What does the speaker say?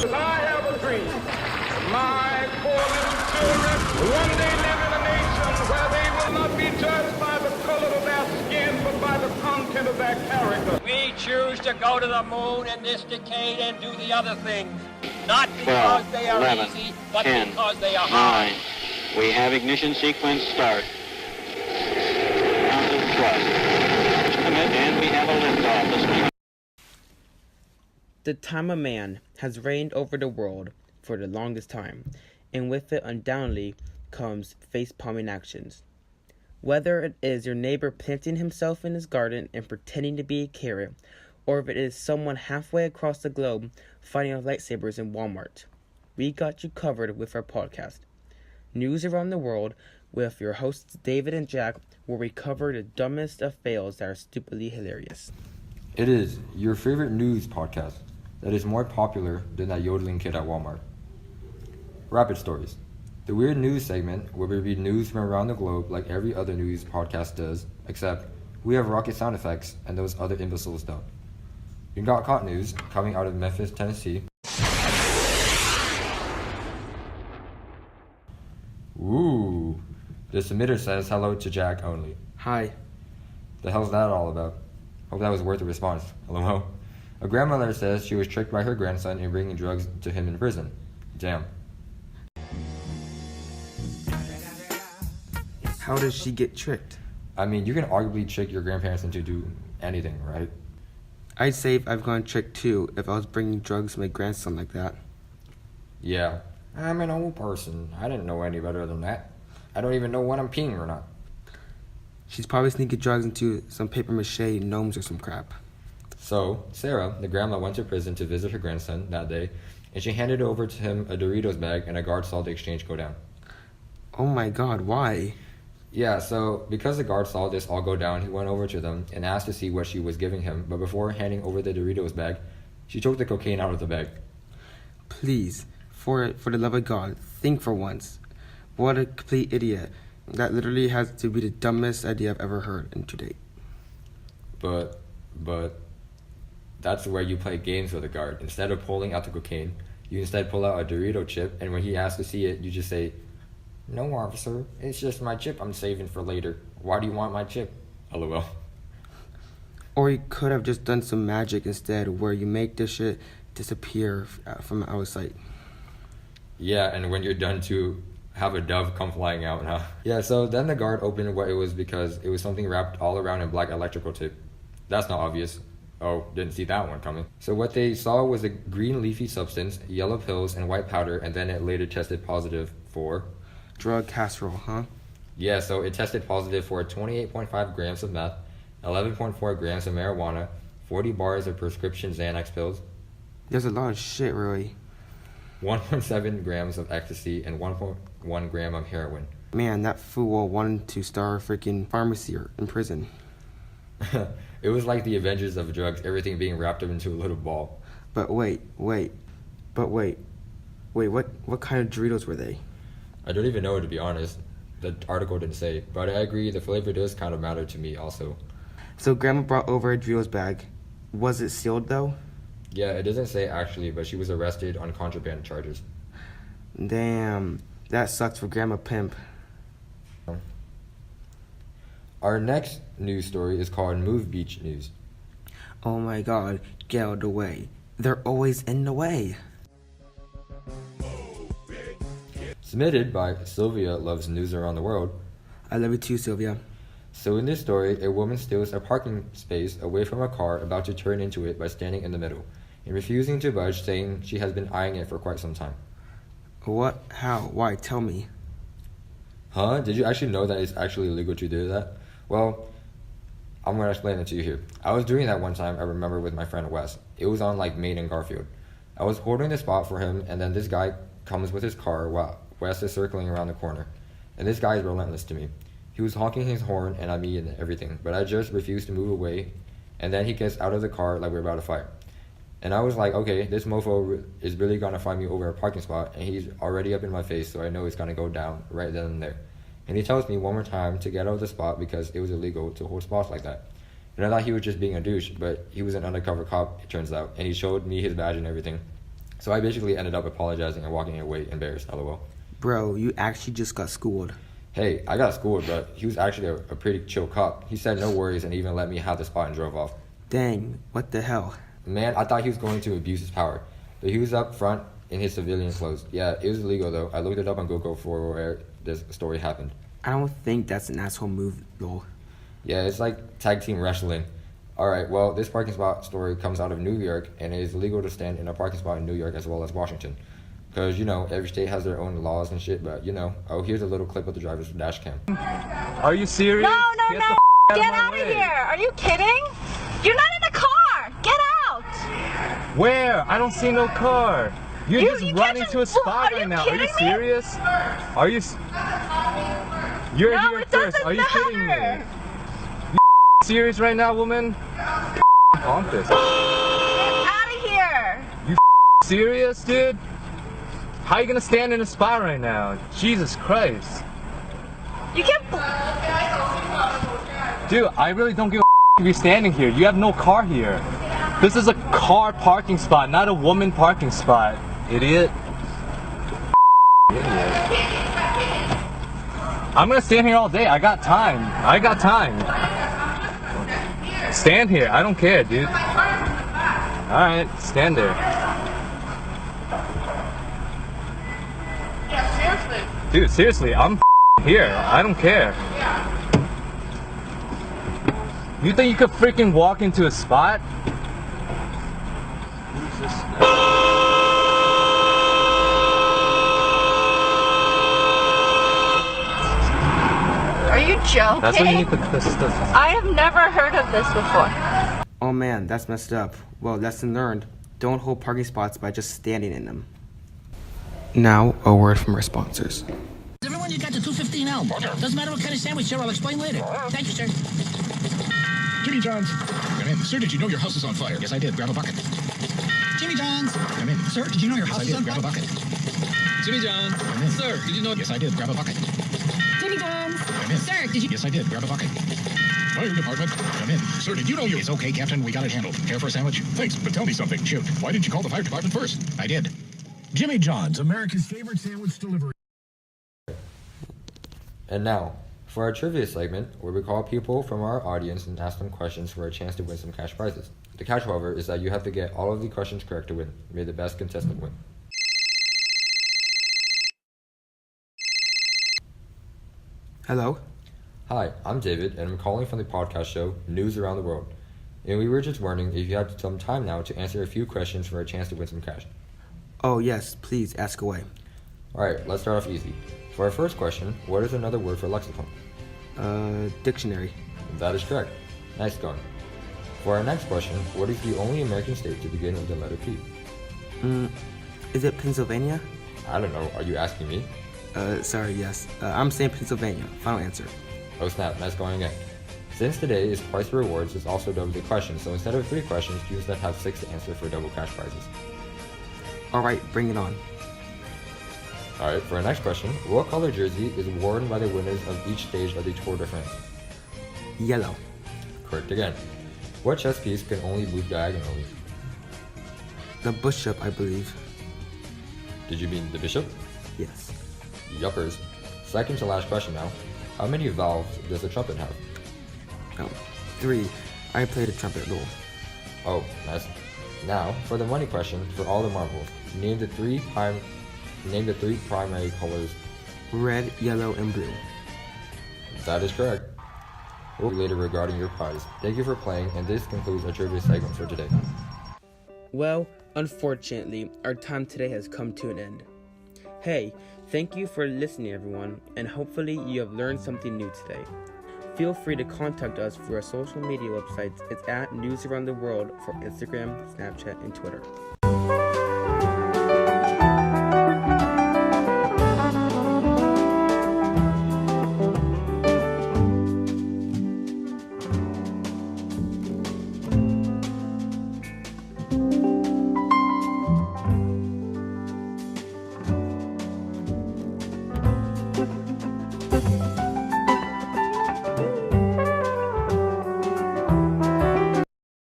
I have a dream. My poor little children one day live in a nation where they will not be judged by the color of their skin, but by the content of their character. We choose to go to the moon in this decade and do the other things. Not because 12, they are 11, easy, but 10, because they are hard. 9. We have ignition sequence start. Count of thrust. And we have a liftoff. The time of man has reigned over the world for the longest time, and with it undoubtedly comes face-palming actions. Whether it is your neighbor planting himself in his garden and pretending to be a carrot, or if it is someone halfway across the globe fighting with lightsabers in Walmart, we got you covered with our podcast, News Around the World, with your hosts David and Jack, where we cover the dumbest of fails that are stupidly hilarious. It is your favorite news podcast that is more popular than that yodeling kid at Walmart. Rapid Stories, the weird news segment where we read news from around the globe like every other news podcast does, except we have rocket sound effects and those other imbeciles don't. You got caught news coming out of Memphis, Tennessee. Ooh, the submitter says hello to Jack only. Hi. The hell's that all about? Hope that was worth a response. Hello? A grandmother says she was tricked by her grandson in bringing drugs to him in prison. Damn. How does she get tricked? I mean, you can arguably trick your grandparents into do anything, right? I'd say I've gone tricked too if I was bringing drugs to my grandson like that. Yeah. I'm an old person. I didn't know any better than that. I don't even know when I'm peeing or not. She's probably sneaking drugs into some papier-mâché gnomes or some crap. So, Sarah, the grandma, went to prison to visit her grandson that day, and she handed over to him a Doritos bag, and a guard saw the exchange go down. Oh my god, why? Yeah, so because the guard saw this all go down, he went over to them and asked to see what she was giving him, but before handing over the Doritos bag, she took the cocaine out of the bag. Please, for the love of God, think for once. What a complete idiot. That literally has to be the dumbest idea I've ever heard in to date. But, that's where you play games with the guard. Instead of pulling out the cocaine, you instead pull out a Dorito chip, and when he asks to see it, you just say, "No, officer, it's just my chip I'm saving for later. Why do you want my chip?" LOL. Or you could have just done some magic instead, where you make this shit disappear from our sight. Yeah, and when you're done to have a dove come flying out, huh? Yeah, so then the guard opened what it was because it was something wrapped all around in black electrical tape. That's not obvious. Oh, didn't see that one coming. So what they saw was a green leafy substance, yellow pills, and white powder, and then it later tested positive for... Drug casserole, huh? Yeah, so it tested positive for 28.5 grams of meth, 11.4 grams of marijuana, 40 bars of prescription Xanax pills. There's a lot of shit, really. 1.7 grams of ecstasy, and 1.1 gram of heroin. Man, that fool wanted to start a freaking pharmacy in prison. It was like the Avengers of drugs, everything being wrapped up into a little ball. But wait, what kind of Doritos were they? I don't even know, to be honest. The article didn't say, but I agree the flavor does kind of matter to me also. So Grandma brought over a Doritos bag. Was it sealed though? Yeah, it doesn't say actually, but she was arrested on contraband charges. Damn, that sucks for Grandma Pimp. Our next news story is called Move Beach News. Oh my god, get out of the way. They're always in the way. Submitted by Sylvia Loves News Around the World. I love you too, Sylvia. So in this story, a woman steals a parking space away from a car about to turn into it by standing in the middle and refusing to budge, saying she has been eyeing it for quite some time. What? How? Why? Tell me. Huh? Did you actually know that it's actually illegal to do that? Well, I'm going to explain it to you here. I was doing that one time, I remember, with my friend Wes. It was on like Main and Garfield. I was holding the spot for him, and then this guy comes with his car while Wes is circling around the corner. And this guy is relentless to me. He was honking his horn and at me and everything, but I just refused to move away. And then he gets out of the car like we're about to fight. And I was like, okay, this mofo is really going to find me over a parking spot, and he's already up in my face, so I know it's going to go down right then and there. And he tells me one more time to get out of the spot because it was illegal to hold spots like that. And I thought he was just being a douche, but he was an undercover cop, it turns out, and he showed me his badge and everything. So I basically ended up apologizing and walking away embarrassed, lol. Bro, you actually just got schooled. Hey, I got schooled, but he was actually a pretty chill cop. He said no worries and even let me have the spot and drove off. Dang, what the hell? Man, I thought he was going to abuse his power. But he was up front in his civilian clothes. Yeah, it was illegal though. I looked it up on Google for where this story happened. I don't think that's an asshole move, lol. Yeah, it's like tag team wrestling. Alright, well, this parking spot story comes out of New York, and it is illegal to stand in a parking spot in New York as well as Washington. Because, every state has their own laws and shit, but, oh, here's a little clip of the driver's dash cam. Are you serious? No. Get out of here. Are you kidding? You're not in the car. Get out. Where? I don't see no car. You're just you running can't to a spot right now. Are you serious? Are you... You're No, here it first. doesn't Are you kidding me? matter. You serious right now, woman? Pompous. Get out of here. You serious, dude? How you gonna stand in a spot right now? Jesus Christ. You can't. Dude, I really don't give a if you're standing here. You have no car here. This is a car parking spot, not a woman parking spot. Idiot. Idiot. I'm gonna stand here all day. I got time. Stand here. I don't care, dude. Alright, stand there. Dude, seriously, I'm here. I don't care. You think you could freaking walk into a spot? Who's this now? Are you joking? That's what you need to... I have never heard of this before. Oh man, that's messed up. Well, lesson learned. Don't hold parking spots by just standing in them. Now, a word from our sponsors. Everyone, you got the 215 Elm. Doesn't matter what kind of sandwich, sir. I'll explain later. Thank you, sir. Jimmy John's. Come in. Sir, did you know your house is on fire? Yes, I did. Grab a bucket. Jimmy John's. Come in. Sir, did you know your house is on Grab a fire? bucket. Jimmy John's. Come in. Sir, did you know... Yes, I did. Grab a bucket. Jimmy John's. Come in. Sir, did you... Yes, I did. Grab a bucket. Fire department. Come in. Sir, did you know you... It's okay, Captain. We got it handled. Care for a sandwich? Thanks, but tell me something. Shoot. Why didn't you call the fire department first? I did. Jimmy John's, America's favorite sandwich delivery. And now, for our trivia segment, where we call people from our audience and ask them questions for a chance to win some cash prizes. The catch, however, is that you have to get all of the questions correct to win. May the best contestant win. Hello? Hi, I'm David, and I'm calling from the podcast show News Around the World. And we were just wondering if you had some time now to answer a few questions for a chance to win some cash. Oh yes, please ask away. Alright, let's start off easy. For our first question, what is another word for lexicon? Dictionary. That is correct. Nice going. For our next question, what is the only American state to begin with the letter P? Is it Pennsylvania? I don't know, are you asking me? Sorry, yes. I'm saying Pennsylvania. Final answer. Oh snap, nice going again. Since today is Price for Rewards, it's also double the question, so instead of 3 questions, you instead have 6 to answer for double cash prizes. Alright, bring it on. Alright, for our next question, what color jersey is worn by the winners of each stage of the Tour de France? Yellow. Correct again. What chess piece can only move diagonally? The bishop, I believe. Did you mean the bishop? Yes. Yuppers. Second to last question now. How many valves does a trumpet have? 3. I played a trumpet role. Oh, nice. Now, for the money question, for all the marbles, name the 3 primary colors. Red, yellow, and blue. That is correct. We'll see you later regarding your prize. Thank you for playing, and this concludes our trivia segment for today. Well, unfortunately, our time today has come to an end. Hey, thank you for listening, everyone, and hopefully you have learned something new today. Feel free to contact us through our social media websites. It's at News Around the World for Instagram, Snapchat, and Twitter.